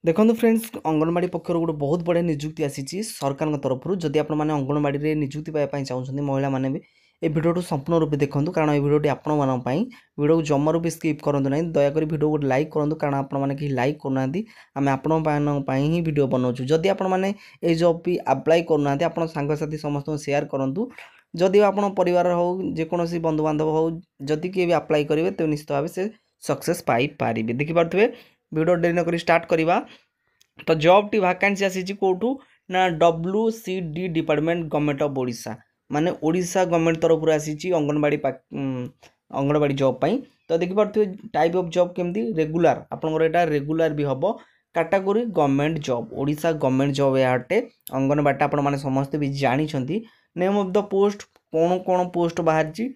देखो फ्रेंड्स अंगनवाड़ी पक्षर गोटे बहुत बढ़िया निजुक्ति आसी सरकार तरफ जदि आप अंगनवाड़ी में निजुक्ति पाइबा चाहते महिला मैंने भी ये भिडियो संपूर्ण रूप देखूँ कारण ये भिडियोटी आपण भिडियो को जमारू भी स्किप करूँ ना दयाक भिडियो को लाइक करूँ कारण आपने कहीं लाइक करना आम आपण ही भिडियो बनाऊँ जदि आपने ये जॉब भी अप्लाई करना आप सांगसाथी समस्त सेयार करूँ जदि आप परिवार हो जेकोसी बंधुबांधव हो जदि किए भी अप्लाई करेंगे तो निश्चित भाव से सक्सेस पाइपर देखिपे वीडियो डेरी नक स्टार्ट करवा तो जॉब टी वैकेंसी आसी कौटू ना WCD department government of Odisha माने ओडिशा गवर्नमेंट तरफ आसी अंगनवाड़ी जॉब पाई तो देखिपे टाइप ऑफ जॉब केमती रेगुलर आपंकर यहाँ रेगुलर भी हम category government job Odisha government job यह अटे अंगनवाड़ी आपण मैंने समस्ते भी जानी नेम ऑफ द पोस्ट कौन कौन पोस्ट बाहरी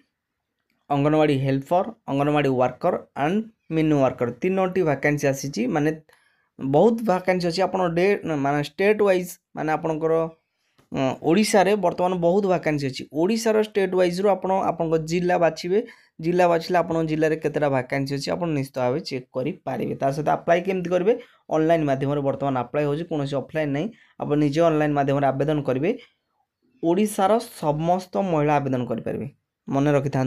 anganwadi helper anganwadi worker and mini worker तीनोटी वैकेंसी आसी माने बहुत वैकेंसी अच्छी आप डे माने स्टेट वाइज माने आपणकर ओडिशा रे वर्तमान बहुत वैकेंसी अच्छी ओडिशार स्टेट वाइज रू आप जिला बाछिबे जिला बाछिले आप जिले में केतेटा वैकेंसी अच्छी आप निश्चित भाव चेक करेंगे सहित अप्लाई केमती करेंगे ऑनलाइन माध्यम वर्तमान अप्लाई हो कौन ऑफलाइन नहीं आप निजे ऑनलाइन माध्यम आवेदन करेंगे ओडिशार समस्त महिला आवेदन करेंगे मन रखि था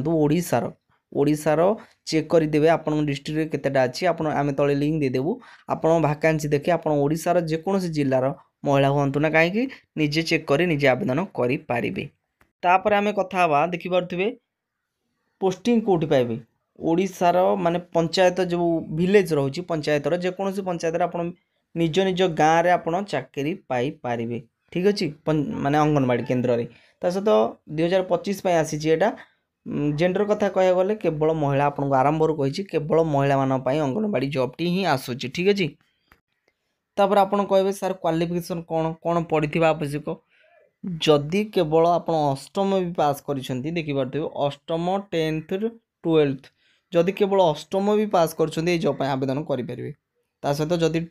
ओडिशार चेक करदेवे आप डिस्ट्रिक्ट केतेटा अच्छी आम तले लिंक देदेवु आप वैकेंसी देखिए आप ओडिशार जेकोसी जिलार महिला हूँ ना कहीं निजे चेक कर निजे आवेदन करेंगे तापर आम कथा देखिपे पोस्टिंग कौटी पाइबे ओडिशार माने पंचायत जो विलेज रोचे पंचायतर जेकोसी पंचायत आप निज निज गाँव में आप चाकरी पाइपर ठीक अच्छे माने अंगनवाड़ी केन्द्र में ता सहित 2025 आसी जेंडर कथा कह गले केवल महिला आपको आरंभ कही केवल महिला मानी अंगनवाड़ी जॉब टी ही आसूँ ठीक अच्छे तापर आपड़ कहे सार क्वालिफिकेशन कौन कौन पढ़ी आवश्यक जदि केवल आप अष्टम भी पास कर देखिपे अष्टम 10th 12th जदि केवल अष्टम भी पास कर जॉब आवेदन करेंगे ता सहित जदि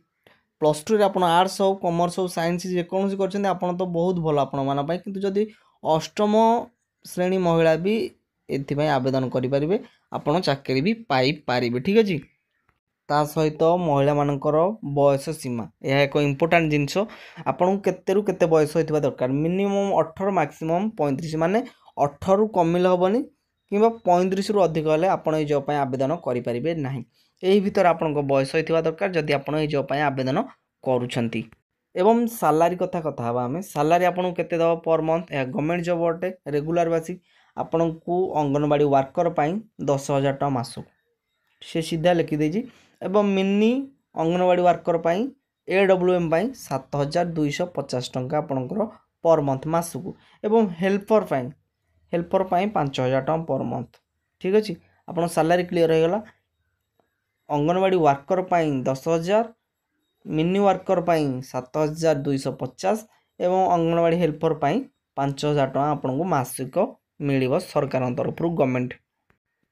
+2 आप आर्ट्स हो कॉमर्स हो साइंस जेकोसी कर तो बहुत भल आपण कि जदि अष्टम श्रेणी महिला भी एथि आवेदन करेंगे आपड़ चाकरी भी पाइपर ठीक अच्छे ता सहित महिला मानकर बयस सीमा यह एक इम्पोर्टाट जिनस आपन केते केते बयस होता दरकार मिनिमम 18 मैक्सिमम 35 माने 18 रु कमिले हेनी कि 35 रु अधिक हेल्ले आप जॉब आवेदन करेंगे ना यही भितर आपण बयस होता दरकार जदि आप जॉब आवेदन करुँच एवं सालारी कथा आम सालारी आपको केते दब पर मंथ यह गवर्नमेंट जॉब अटे रेगुलर बेसिक आपण को अंगनवाड़ी वर्कर 10,000 टका मासक से सीधा लिखिदे एवं मिनी अंगनवाड़ी वर्कर AWM 7,250 टंका आपंकर पर मंथ मासक एवं हेल्पर 5,000 टका पर मंथ ठीक अच्छे आप सालारी क्लीयर हो गला अंगनवाड़ी वर्कर 10,000 मिनी वर्कर 7,250 एवं अंगनवाड़ी हेल्पर 5,000 टका आपको मासिक मिल सरकार तरफ गवर्नमेंट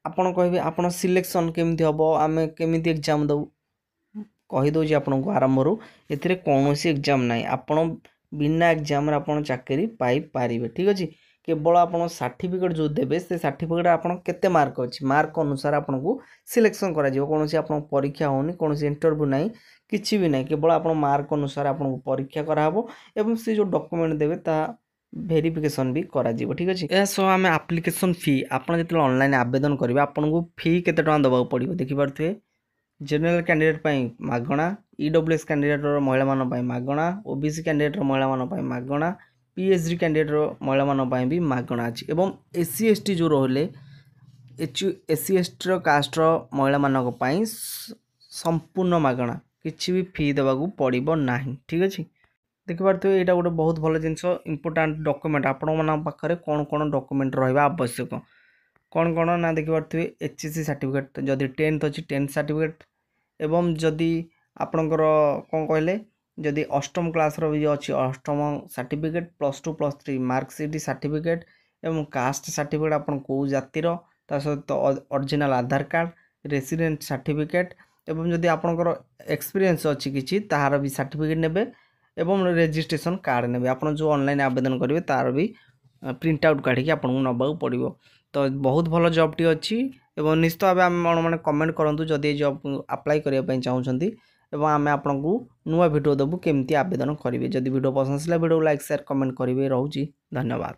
आपन कहे आप सिलेक्शन केमती हम आम केमी एग्जाम दू कहीदे आपको आरंभ ए कौन एग्जाम ना आपण बिना एग्जाम आप चाकरी पाइपर ठीक अच्छे केवल आप सर्टिफिकेट जो देवे से सर्टिफिकेट आप केते मार्क अच्छी मार्क अनुसार आपको सिलेक्शन कौन आप परीक्षा होनी कौन इंटरव्यू ना किसी भी ना केवल आप मार्क अनुसार आपको परीक्षा कराहब एवं से जो डॉक्यूमेंट देवे ता भेरिफिकेशन भी करा जीवो ठीक अच्छे यह सह आम एप्लिकेशन फी आपड़ जो ऑनलाइन आवेदन करेंगे आपको फी केते टका दबा पड़ो देखिपे जेनरल कैंडिडेट मागणा EWS कैंडिडेट महिला मानी मागणा OBC कैंडिडेट महिला मानी मागणा PhD कैंडिडेट महिला मानी भी मागणा अच्छी एवं SC ST जो रही SC ST कास्ट महिला मानी संपूर्ण मागणा किसी भी फी देवाक पड़ो ना ठीक अच्छे देखिपे यहाँ गोटे बहुत भल जिनस इंपोर्टाट डॉक्यूमेंट आपण पाखे कौन कौन डॉक्यूमेंट रहा आवश्यक कौन कौन ना देखिपे HSC सर्टिफिकेट जदि 10th अच्छी 10th सर्टिफिकेट एवं जदि आपणकर कौन कहले जदि अष्टम क्लास भी अच्छी अष्टम सर्टिफिकेट +2 +3 मार्कशीट सर्टिफिकेट एवं कास्ट सर्टिफिकेट आप कौ जातिर ता सहित ओरिजिनल आधार कार्ड रेसिडेंट सर्टिफिकेट एवं जदि आपणकर एक्सपीरियंस अच्छी किसी तार भी सर्टिफिकेट नेबे एवं रजिस्ट्रेशन कार्ड ने आप जो ऑनलाइन आवेदन करेंगे तार भी प्रिंट आउट काढ़ी आपको नवा पड़ो तो बहुत भल जॉब टी अच्छी एवं निश्चित भाव आम मैंने कमेंट करूँ जदि जॉब अप्लाई करने चाहते एवं आम आपको नुआ भिडियो देवु केमती आवेदन करेंगे। जदि भिडियो पसंद आसा भिडियो लाइक शेयर कमेंट करेंगे। रोची धन्यवाद।